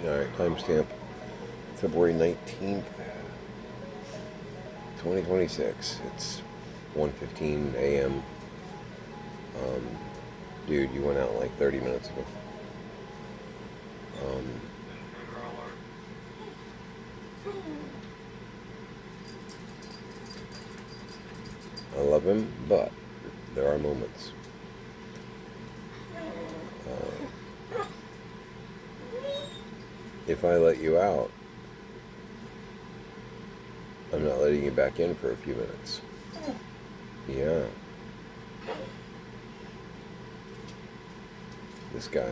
Alright, timestamp February 19th, 2026. It's 1:15 a.m. Um, dude, you went out like 30 minutes ago. Um, I love him, but there are moments. If I let you out, I'm not letting you back in for a few minutes. Yeah, this guy.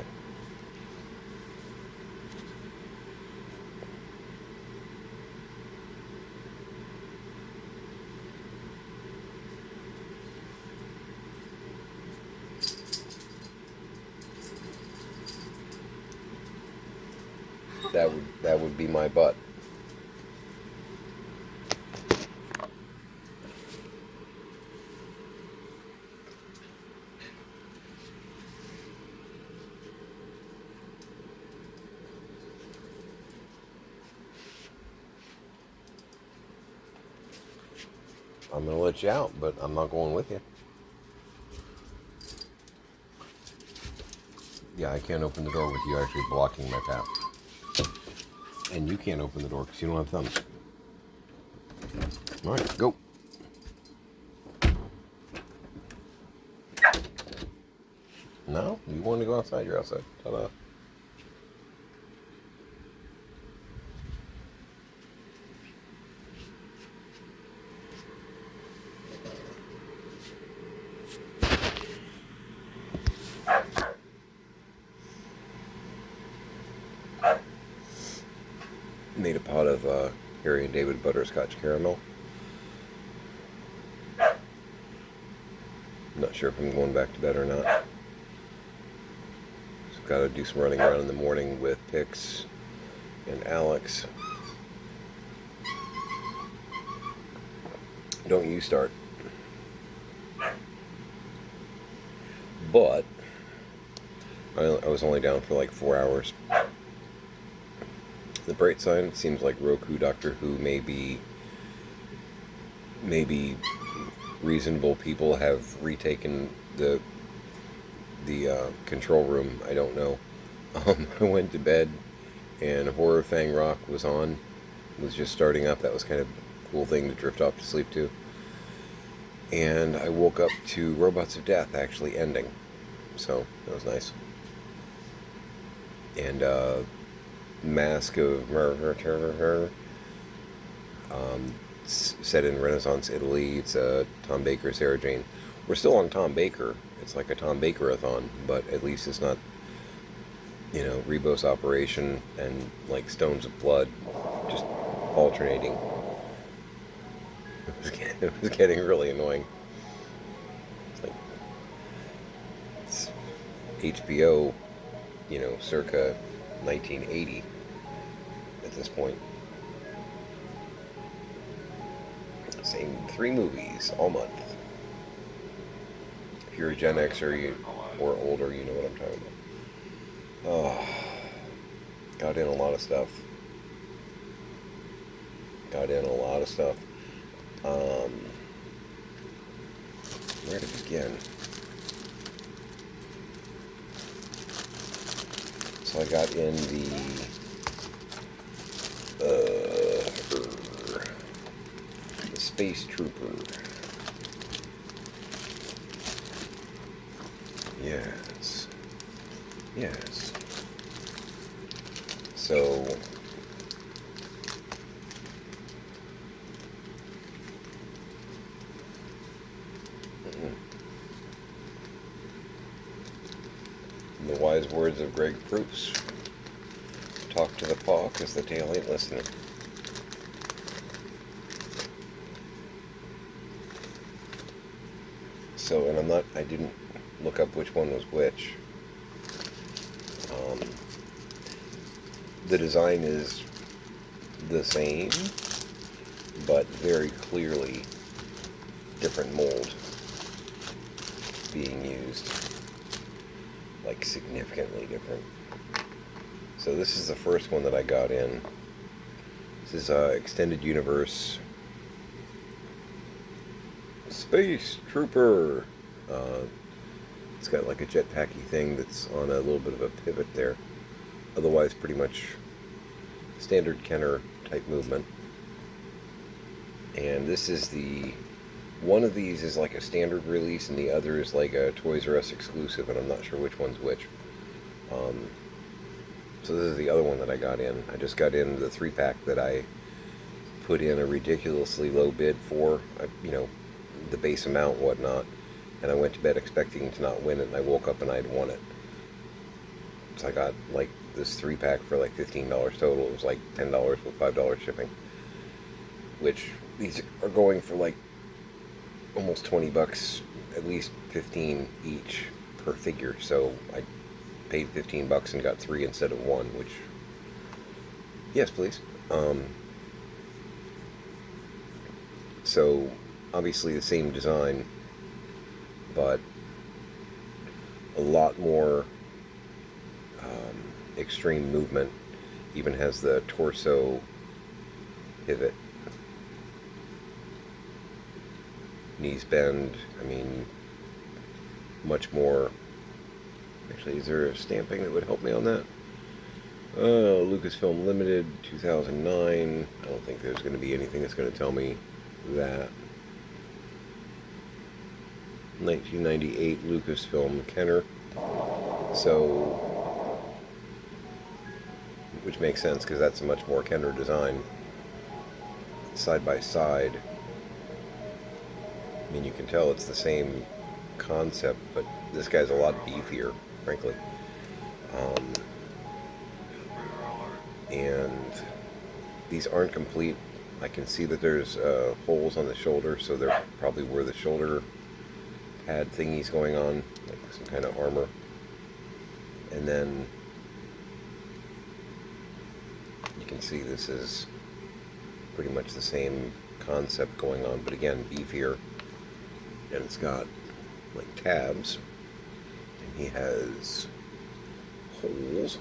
That would be my butt. I'm gonna let you out, but I'm not going with you. Yeah, I can't open the door with you actually blocking my path. And you can't open the door because you don't have thumbs. Alright, go. No? You want to go outside? You're outside. Ta-da. Made a pot of Harry and David butterscotch caramel. Not sure if I'm going back to bed or not. So got to do some running around in the morning with Pix and Alex. Don't you start. But I was only down for like 4 hours. The bright side, it seems like Roku Doctor Who maybe reasonable people have retaken the control room. I don't know. I went to bed and Horror Fang Rock was on. It was just starting up. That was kind of a cool thing to drift off to sleep to. And I woke up to Robots of Death actually ending. So that was nice. And Mask of Murder, set in Renaissance Italy. It's Tom Baker, Sarah Jane. We're still on Tom Baker. It's like a Tom Baker-a-thon, but at least it's not, Rebos Operation and like Stones of Blood, just alternating. It was getting really annoying. It's like it's HBO, circa 1980 at this point. Same 3 movies all month. If you're a Gen Xer or older, you know what I'm talking about. Oh, got in a lot of stuff. Where to begin? So I got in the Space Trooper. Yes. So in the wise words of Greg Proops, talk to the paw because the tail ain't listening. So, and I didn't look up which one was which. The design is the same, but very clearly different mold being used. Like significantly different. So this is the first one that I got in. This is Extended Universe Space Trooper. It's got like a jetpacky thing that's on a little bit of a pivot there. Otherwise, pretty much standard Kenner type movement. And this is one of these is like a standard release, and the other is like a Toys R Us exclusive, and I'm not sure which one's which. So this is the other one that I got in. I just got in the 3-pack that I put in a ridiculously low bid for, the base amount, whatnot, and I went to bed expecting to not win it, and I woke up and I'd won it. So I got like this 3-pack for like $15 total. It was like $10 with $5 shipping, which these are going for like almost 20 bucks, at least 15 each per figure. So I paid 15 bucks and got 3 instead of 1, which, yes, please. So obviously the same design, but a lot more extreme movement. Even has the torso pivot, knees bend. I mean, much more. Actually, is there a stamping that would help me on that? Lucasfilm Limited 2009. I don't think there's going to be anything that's going to tell me that. 1998 Lucasfilm Kenner. So, which makes sense because that's a much more Kenner design. Side by side. I mean, you can tell it's the same concept, but this guy's a lot beefier, frankly. And these aren't complete. I can see that there's holes on the shoulder, so they're probably where the shoulder pad thingy's going on, like some kind of armor. And then you can see this is pretty much the same concept going on, but again, beefier. And it's got like tabs, and he has holes.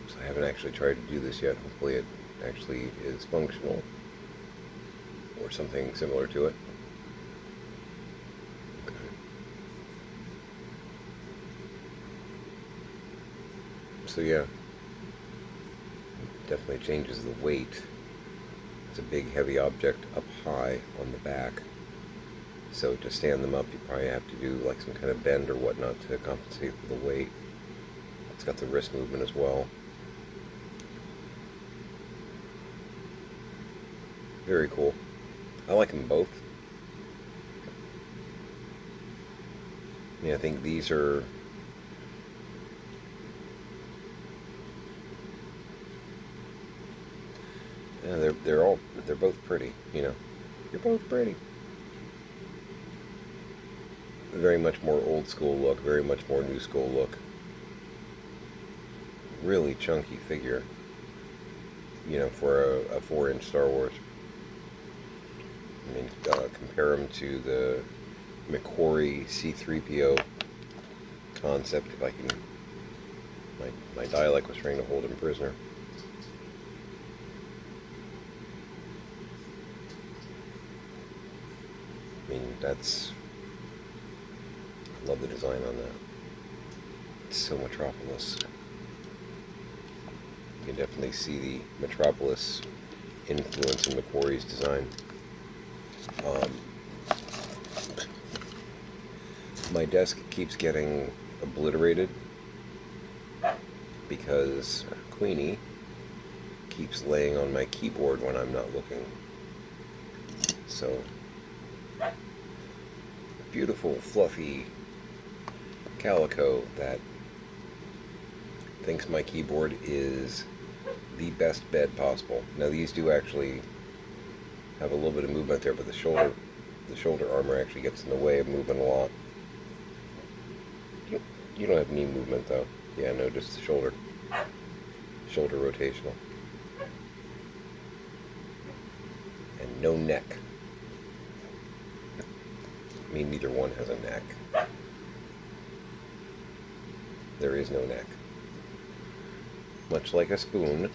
So I haven't actually tried to do this yet. Hopefully it actually is functional or something similar to it. Okay. So yeah, definitely changes the weight. It's a big heavy object up high on the back. So to stand them up, you probably have to do like some kind of bend or whatnot to compensate for the weight. It's got the wrist movement as well. Very cool. I like them both. I think these are... Yeah, they're both pretty, You're both pretty. Very much more old school look, very much more new school look. Really chunky figure, for a 4-inch Star Wars. I mean, compare him to the McQuarrie C-3PO concept, if I can... My dialect was trying to hold him prisoner. I mean, that's... I love the design on that. It's so Metropolis. You can definitely see the Metropolis influence in McQuarrie's design. My desk keeps getting obliterated because Queenie keeps laying on my keyboard when I'm not looking. So, beautiful, fluffy calico that thinks my keyboard is the best bed possible. Now these do actually have a little bit of movement there, but the shoulder armor actually gets in the way of movement a lot. You don't have knee movement though. Yeah, no, just the shoulder rotational. And no neck. I mean, neither one has a neck. There is no neck. much like a spoon.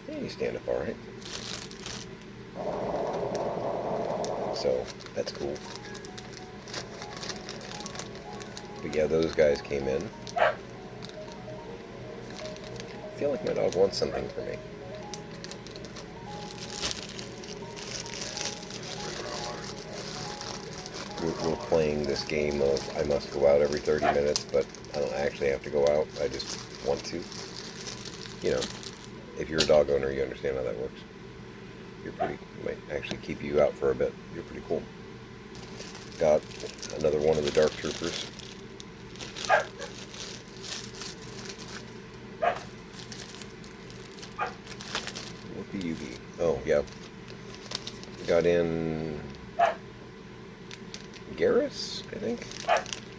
Yeah, you stand up all right. So that's cool. But yeah, those guys came in. I feel like my dog wants something from me. We're playing this game of I must go out every 30 minutes, but I don't actually have to go out. I just want to. You know, if you're a dog owner, you understand how that works. It might actually keep you out for a bit. You're pretty cool. Got another one of the Dark Troopers. What do you be? Oh, yeah. Got in Garrus, I think.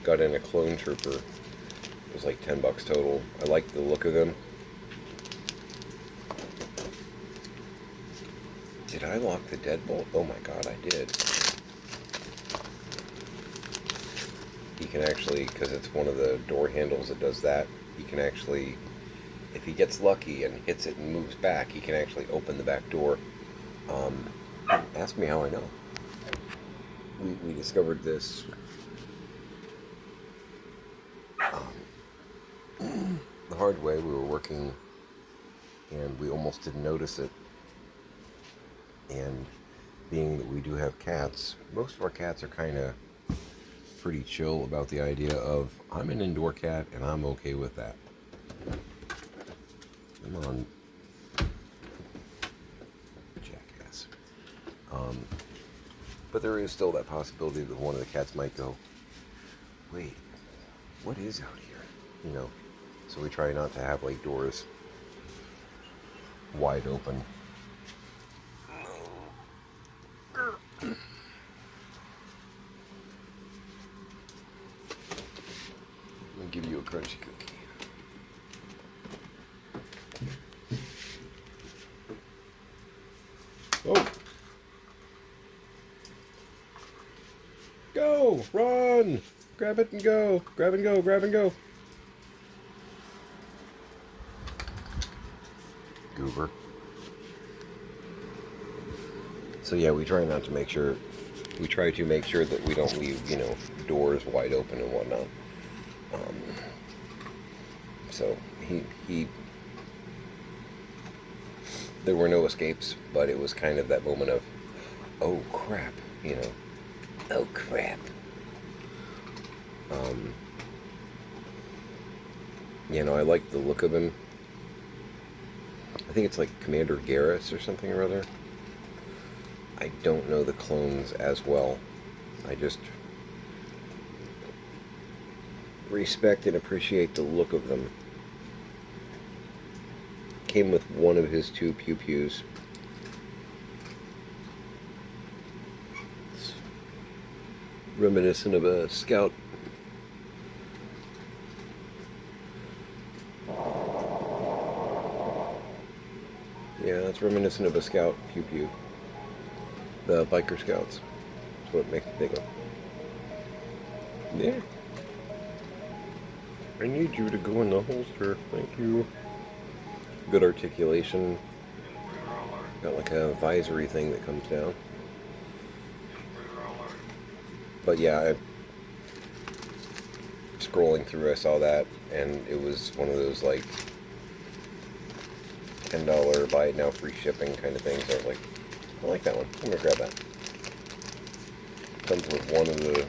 Got in a clone trooper. It was like $10 total. I like the look of them. Did I lock the deadbolt? Oh my god, I did. He can actually, because it's one of the door handles that does that, he can actually, if he gets lucky and hits it and moves back, he can actually open the back door. Ask me how I know. We discovered this the hard way. We were working and we almost didn't notice it. And being that we do have cats, most of our cats are kind of pretty chill about the idea of, I'm an indoor cat and I'm okay with that. Come on. Jackass. But there is still that possibility that one of the cats might go, wait, what is out here? You know, so we try not to have like doors wide open. Let me give you a crunchy cookie. Oh! Go! Run! Grab it and go! Grab and go! Grab and go! Goober. So yeah, we try to make sure that we don't leave, you know, doors wide open and whatnot. So there were no escapes, but it was kind of that moment of, oh crap, you know, oh crap. You know, I like the look of him. I think it's like Commander Garrus or something or other. I don't know the clones as well. I just respect and appreciate the look of them. Came with one of his 2 pew-pews. It's reminiscent of a scout. Yeah, it's reminiscent of a scout pew-pew. The biker scouts. That's what it makes me think of. Yeah. I need you to go in the holster. Thank you. Good articulation. Got like a visory thing that comes down. But yeah, scrolling through, I saw that, and it was one of those like $10 buy it now free shipping kind of things. So I was like, I like that one. I'm gonna grab that. Comes with one of the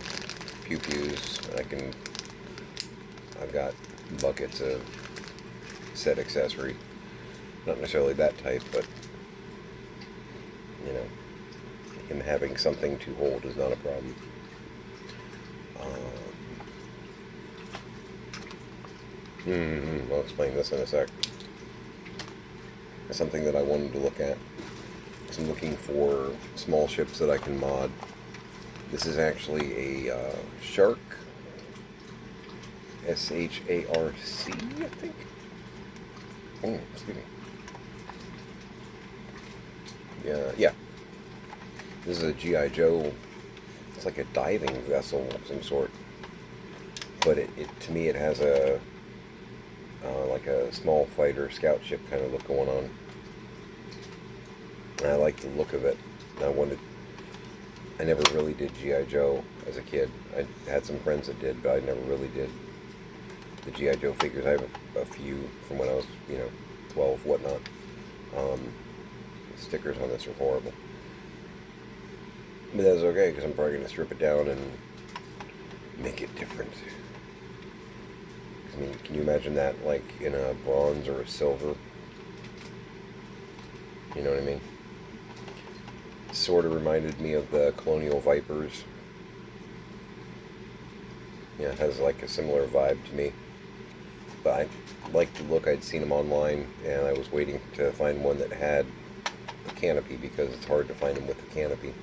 pew-pews. I've got buckets of set accessory. Not necessarily that type, but you know, him having something to hold is not a problem. I'll explain this in a sec. Something that I wanted to look at. So I'm looking for small ships that I can mod. This is actually a Shark. S-H-A-R-C, I think. Oh, excuse me. Yeah. This is a G.I. Joe. It's like a diving vessel of some sort. But it to me, it has a like like a small fighter scout ship kind of look going on. And I like the look of it. I never really did G.I. Joe as a kid. I had some friends that did, but I never really did the G.I. Joe figures. I have a few from when I was, 12, whatnot. Stickers on this are horrible. But that's okay, because I'm probably going to strip it down and make it different. I mean, can you imagine that, like, in a bronze or a silver? You know what I mean? Sort of reminded me of the Colonial Vipers. Yeah, it has, like, a similar vibe to me. But I liked the look. I'd seen them online, and I was waiting to find one that had the canopy, because it's hard to find them with the canopy.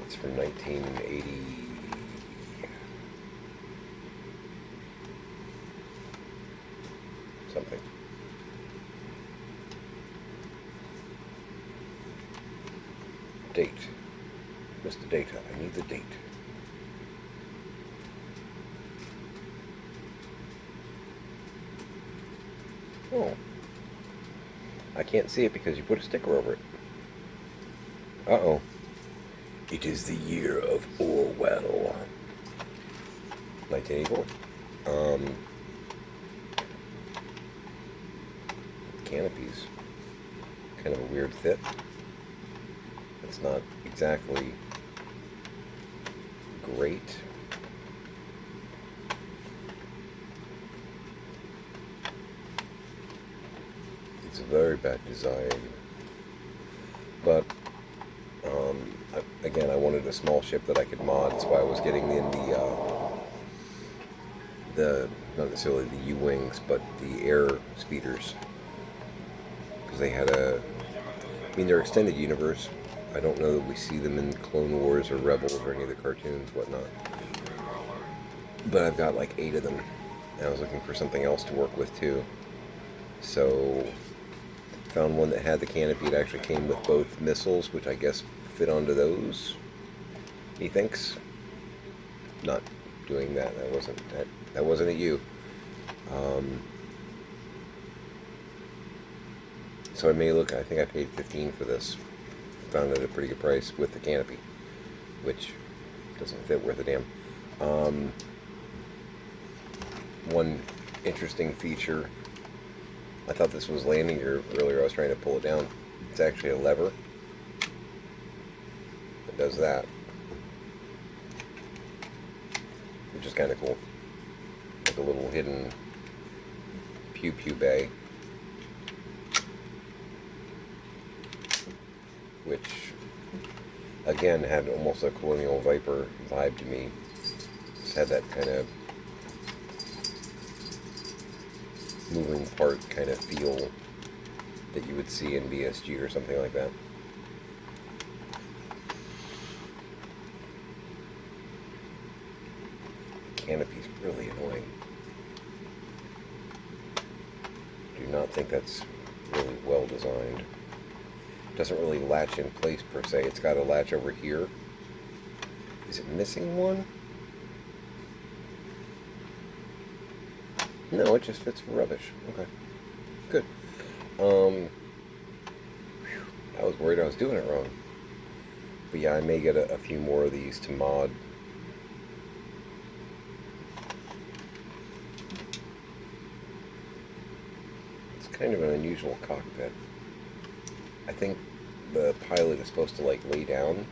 It's from 1980... something. Date. Mr. Data. I need the date. Oh. I can't see it because you put a sticker over it. Uh-oh. It is the year of Orwell. 1984. Canopies. Kind of a weird fit. It's not exactly great. It's a very bad design. But, again, I wanted a small ship that I could mod, so I was getting in not necessarily the U-Wings, but the air speeders. Because they had they're extended universe. I don't know that we see them in Clone Wars or Rebels or any of the cartoons, whatnot. But I've got like 8 of them. And I was looking for something else to work with too. So, found one that had the canopy. It actually came with both missiles, which I guess fit onto those. He thinks. Not doing that. That wasn't at you. So I think I paid $15 for this. Found it at a pretty good price with the canopy, which doesn't fit worth a damn. One interesting feature, I thought this was landing gear earlier. I was trying to pull it down. It's actually a lever that does that, which is kind of cool. Like a little hidden pew pew bay, which again had almost a Colonial Viper vibe to me. Just had that kind of moving part kind of feel that you would see in BSG or something like that. The canopy's really annoying. Do not think that's really well designed. Doesn't really latch in place per se. It's got a latch over here. Is it missing one? No, it just fits for rubbish. Okay. Good. I was worried I was doing it wrong. But yeah, I may get a few more of these to mod. It's kind of an unusual cockpit. I think the pilot is supposed to like lay down,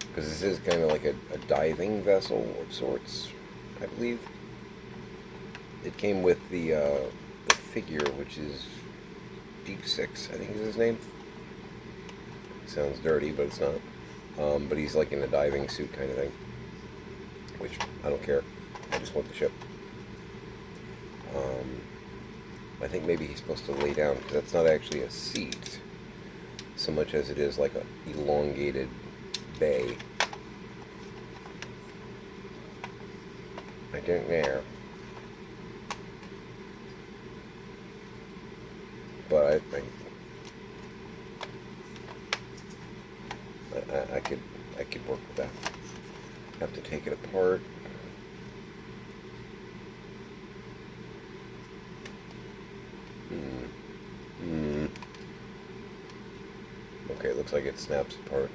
because this is kind of like a diving vessel of sorts, I believe. It came with the figure, which is Deep Six, I think is his name. Sounds dirty, but it's not. But he's like in a diving suit kind of thing, which I don't care. I just want the ship. I think maybe he's supposed to lay down, because that's not actually a seat so much as it is like a elongated bay. I don't know. But I could work with that. Have to take it apart. Okay, it looks like it snaps apart.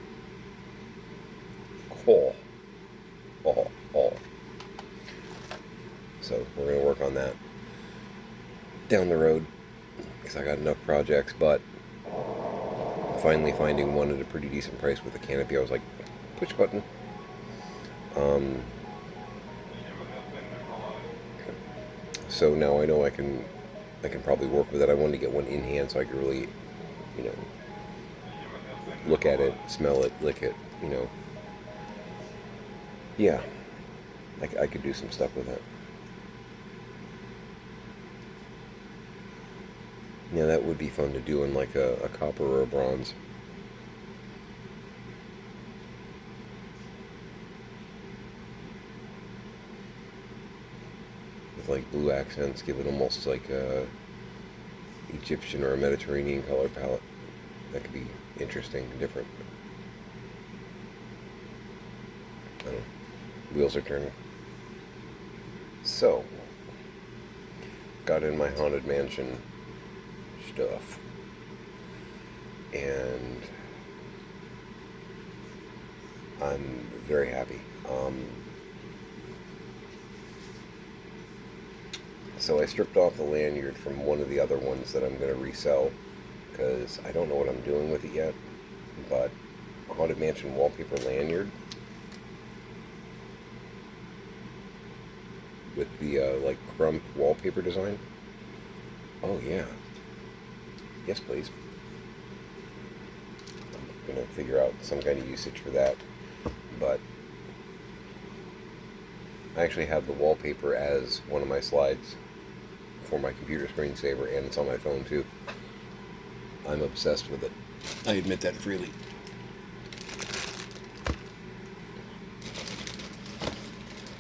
Oh. Oh. Oh. So we're going to work on that down the road because I got enough projects, but finally finding one at a pretty decent price with a canopy, I was like, push button. So now I know I can probably work with it. I wanted to get one in hand so I could really, you know, look at it, smell it, lick it, you know. Yeah, I could do some stuff with it. Yeah, that would be fun to do in like a copper or a bronze. With like blue accents, give it almost like a Egyptian or a Mediterranean color palette. That could be interesting and different. I don't know. Wheels are turning. So, got in my Haunted Mansion stuff. And I'm very happy. So I stripped off the lanyard from one of the other ones that I'm going to resell because I don't know what I'm doing with it yet. But Haunted Mansion wallpaper lanyard with the like crump wallpaper design. Oh yeah. Yes, please. I'm going to figure out some kind of usage for that. But I actually have the wallpaper as one of my slides for my computer screensaver, and it's on my phone too. I'm obsessed with it. I admit that freely.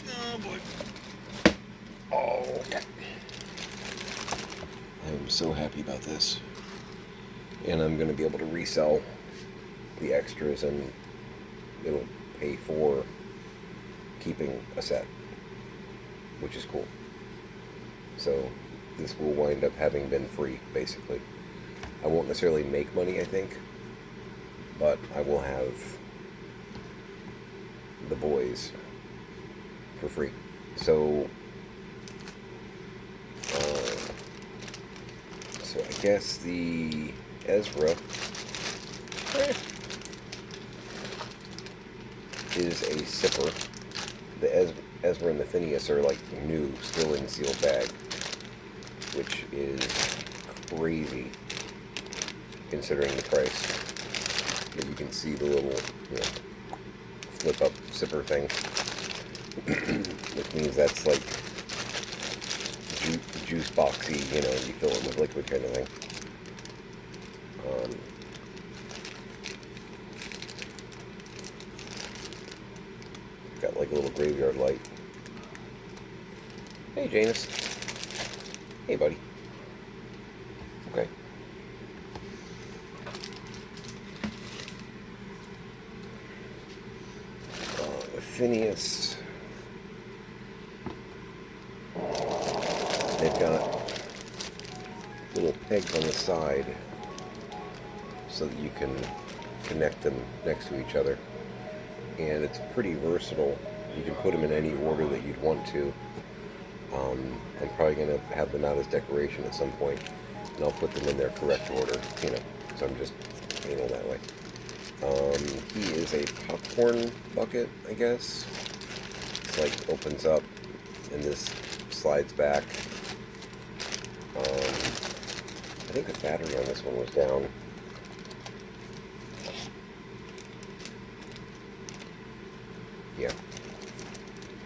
Oh boy. Oh. I'm so happy about this. And I'm going to be able to resell the extras, and it'll pay for keeping a set, which is cool. So this will wind up having been free, basically. I won't necessarily make money, I think, but I will have the boys for free. So, I guess the Ezra is a sipper. The Ezra and the Phineas are like new, still in sealed bag, which is crazy considering the price. But you can see the little, flip up sipper thing, which means that's like juice boxy, you fill it with liquid kind of thing. Got like a little graveyard light. Hey, Janus. Hey, buddy. Okay. Phineas. They've got little pegs on the side so that you can connect them next to each other. And it's pretty versatile. You can put them in any order that you'd want to. I'm probably going to have them out as decoration at some point, and I'll put them in their correct order, so I'm just anal that way. He is a popcorn bucket, I guess. It's like opens up, and this slides back. I think the battery on this one was down. Yeah.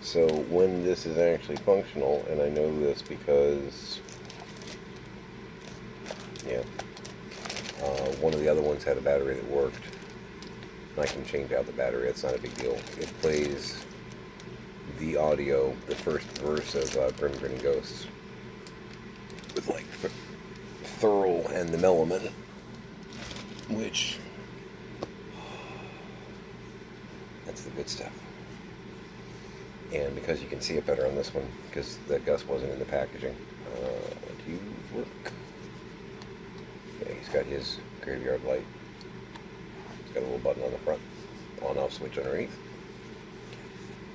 So when this is actually functional, and I know this because, one of the other ones had a battery that worked. I can change out the battery, it's not a big deal. It plays the audio, the first verse of Grim Grinning Ghosts, with like Thurl and the Meloman, which, that's the good stuff. And because you can see it better on this one, because the Gus wasn't in the packaging. Do you work? Yeah, he's got his graveyard light. Got a little button on the front, on-off switch underneath.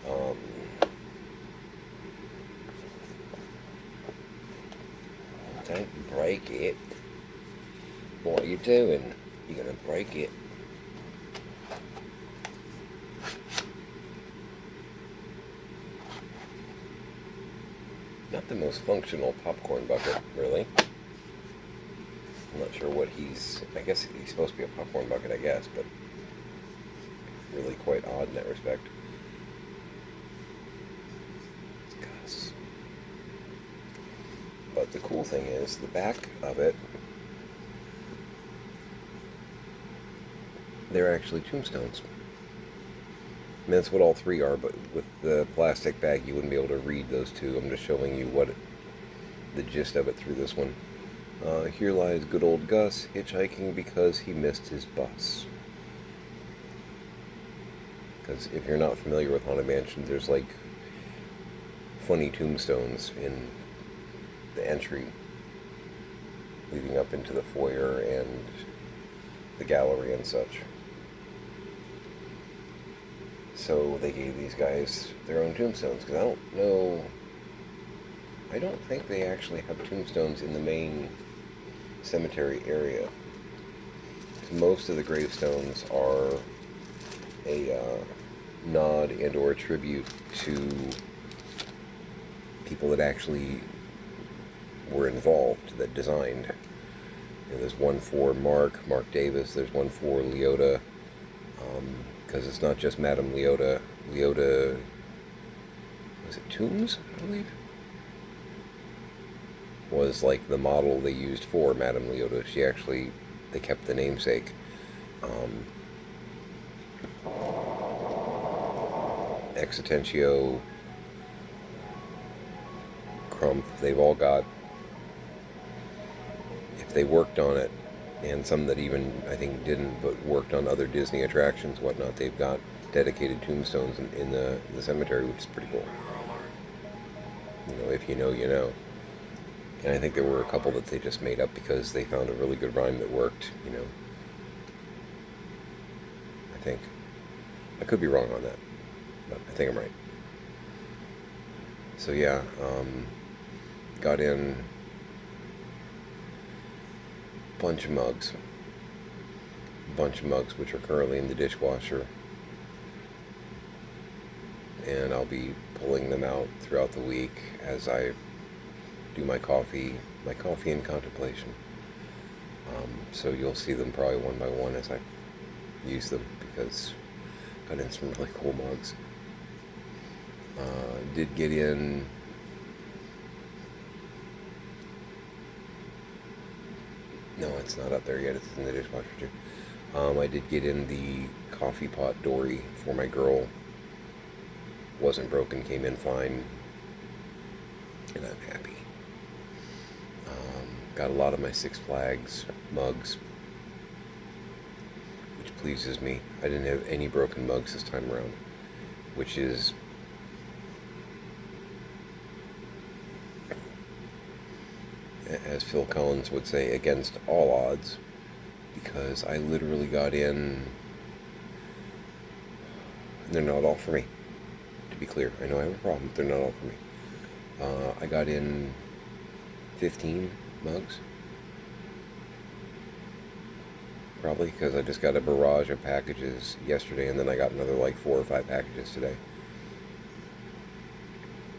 Um, don't break it. What are you doing? You're gonna break it. Not the most functional popcorn bucket, really. I'm not sure what I guess he's supposed to be a popcorn bucket, I guess, but really quite odd in that respect. It's Gus. But the cool thing is, the back of it, they're actually tombstones. And that's what all three are, but with the plastic bag you wouldn't be able to read those two. I'm just showing you the gist of it through this one. Here lies good old Gus, hitchhiking because he missed his bus. Because if you're not familiar with Haunted Mansion, there's like funny tombstones in the entry leading up into the foyer and the gallery and such. So they gave these guys their own tombstones, because I don't think they actually have tombstones in the main cemetery area. Most of the gravestones are a nod and or a tribute to people that actually were involved, that designed. There's one for Mark Davis, there's one for Leota, because it's not just Madame Leota. Leota, was it Toombs, I believe? Was like the model they used for Madame Leota. They kept the namesake. Exitentio, Crump, they've all got, if they worked on it, and some that even, I think, didn't, but worked on other Disney attractions, whatnot, they've got dedicated tombstones in the cemetery, which is pretty cool. If you know, you know. And I think there were a couple that they just made up because they found a really good rhyme that worked, I think. I could be wrong on that, but I think I'm right. So yeah, got in a bunch of mugs, which are currently in the dishwasher, and I'll be pulling them out throughout the week as I do my coffee in contemplation. So you'll see them probably one by one as I use them, because I got in some really cool mugs. Did get in no, it's not up there yet, it's in the dishwasher too. I did get in the coffee pot Dory for my girl. Wasn't broken, came in fine, and I'm happy. Got a lot of my Six Flags mugs, which pleases me. I didn't have any broken mugs this time around, which is as Phil Collins would say, against all odds, because I literally got in, and they're not all for me, to be clear. I know I have a problem, but they're not all for me. I got in 15 mugs, probably, because I just got a barrage of packages yesterday, and then I got another like 4 or 5 packages today,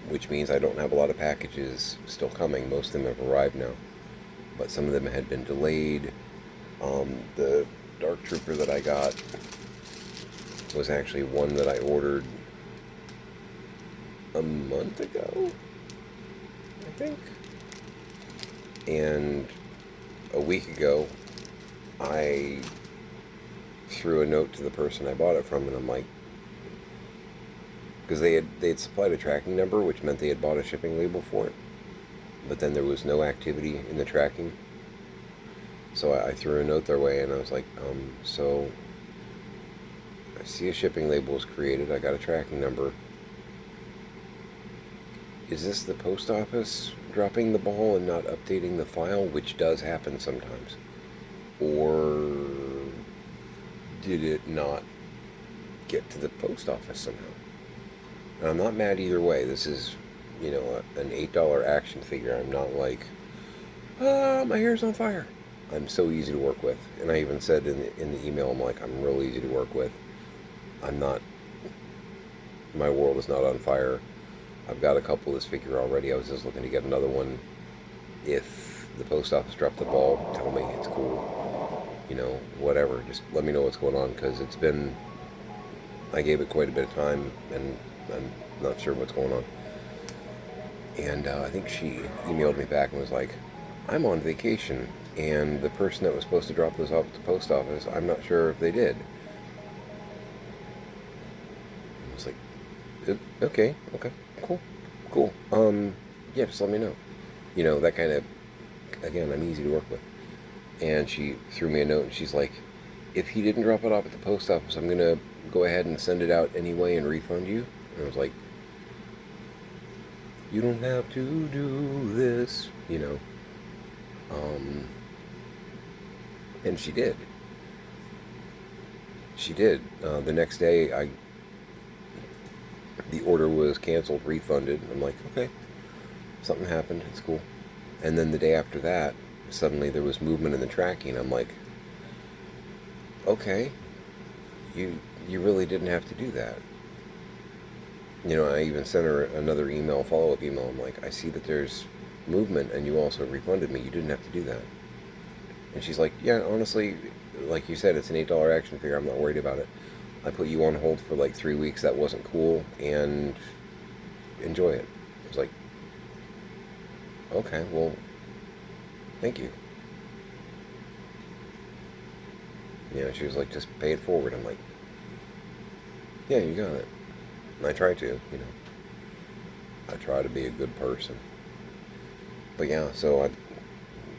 which means I don't have a lot of packages still coming. Most of them have arrived now, but some of them had been delayed. The Dark Trooper that I got was actually one that I ordered a month ago, I think. And a week ago, I threw a note to the person I bought it from, and I'm like, because they had supplied a tracking number, which meant they had bought a shipping label for it, but then there was no activity in the tracking. So I threw a note their way, and I was like, so I see a shipping label was created, I got a tracking number. Is this the post office dropping the ball and not updating the file, which does happen sometimes? Or did it not get to the post office somehow? And I'm not mad either way. This is, an $8 action figure. I'm not like, my hair's on fire. I'm so easy to work with. And I even said in the email, I'm like, I'm real easy to work with. I'm not, my world is not on fire. I've got a couple of this figure already. I was just looking to get another one. If the post office dropped the ball, tell me, it's cool. Whatever. Just let me know what's going on, because I gave it quite a bit of time, and I'm not sure what's going on. And I think she emailed me back and was like, I'm on vacation, and the person that was supposed to drop this off at the post office, I'm not sure if they did. I was like, okay, cool. Yeah, just let me know. That kind of, again, I'm easy to work with. And she threw me a note, and she's like, if he didn't drop it off at the post office, I'm going to go ahead and send it out anyway and refund you. And I was like, you don't have to do this, And she did. She did. The next day, the order was canceled, refunded. I'm like, okay, something happened. It's cool. And then the day after that, suddenly there was movement in the tracking. I'm like, okay, you really didn't have to do that. I even sent her another email, follow-up email. I'm like, I see that there's movement, and you also refunded me. You didn't have to do that. And she's like, yeah, honestly, like you said, it's an $8 action figure. I'm not worried about it. I put you on hold for like 3 weeks. That wasn't cool, and enjoy it. I was like, okay, well, thank you. She was like, just pay it forward. I'm like, yeah, you got it. And I try to, I try to be a good person. But yeah, so I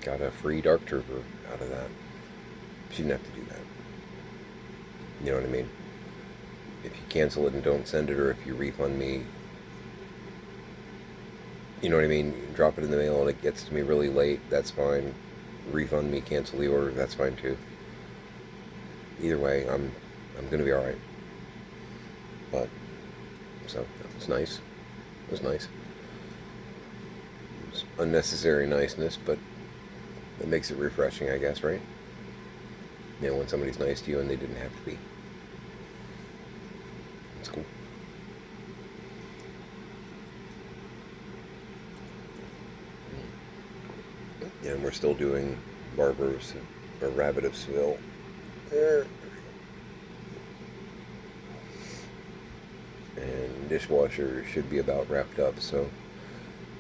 got a free Dark Trooper out of that. She didn't have to do that. You know what I mean? If you cancel it and don't send it, or if you refund me, you know what I mean? Drop it in the mail and it gets to me really late, that's fine. Refund me, cancel the order, that's fine too. Either way, I'm gonna be alright. But, so, it was nice. It was nice. It was unnecessary niceness, but it makes it refreshing, I guess, right? When somebody's nice to you and they didn't have to be. It's cool. And we're still doing Barbers or Rabbit of Seville. And dishwasher should be about wrapped up, so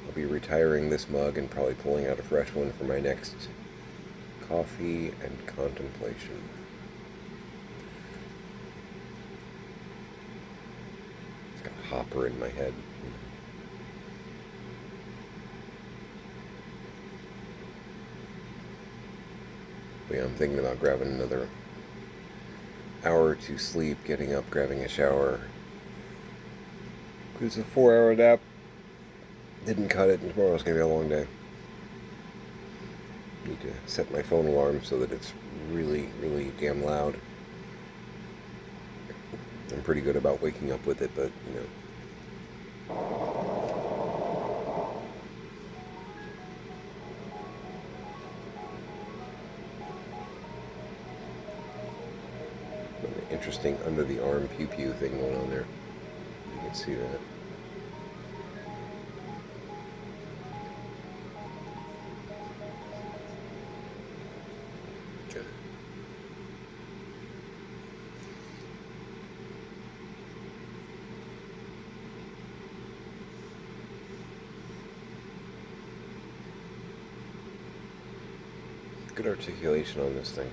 I'll be retiring this mug and probably pulling out a fresh one for my next coffee and contemplation. It's got Hopper in my head. But yeah, I'm thinking about grabbing another hour to sleep, getting up, grabbing a shower. Because a 4-hour nap didn't cut it, and tomorrow's going to be a long day. Need to set my phone alarm so that it's really, really damn loud. I'm pretty good about waking up with it, but, An interesting under the arm pew pew thing going on there. You can see that. Okay. Good articulation on this thing.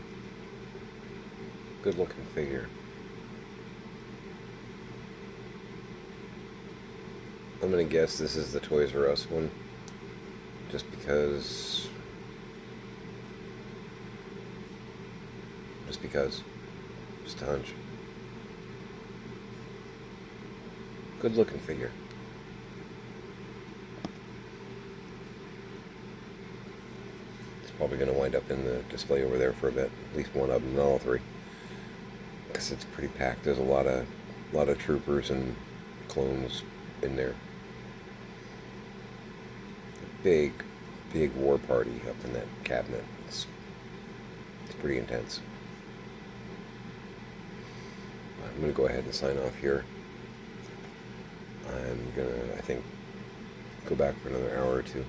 Good looking figure. I'm gonna guess this is the Toys R Us one. Just because. Just a hunch. Good looking figure. It's probably going to wind up in the display over there for a bit. At least one of them, not all three. because it's pretty packed. There's a lot of troopers and clones in there. A big war party up in that cabinet. It's pretty intense. I'm gonna go ahead and sign off here. I'm gonna, I think, go back for another hour or two.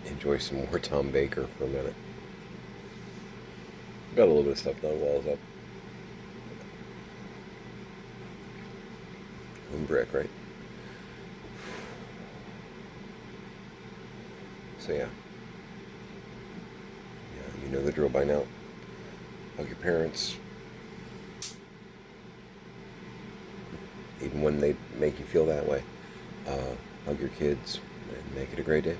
Enjoy some more Tom Baker for a minute. Got a little bit of stuff done while I was up. One brick, right? So yeah, you know the drill by now. Hug your parents, even when they make you feel that way. Hug your kids and make it a great day.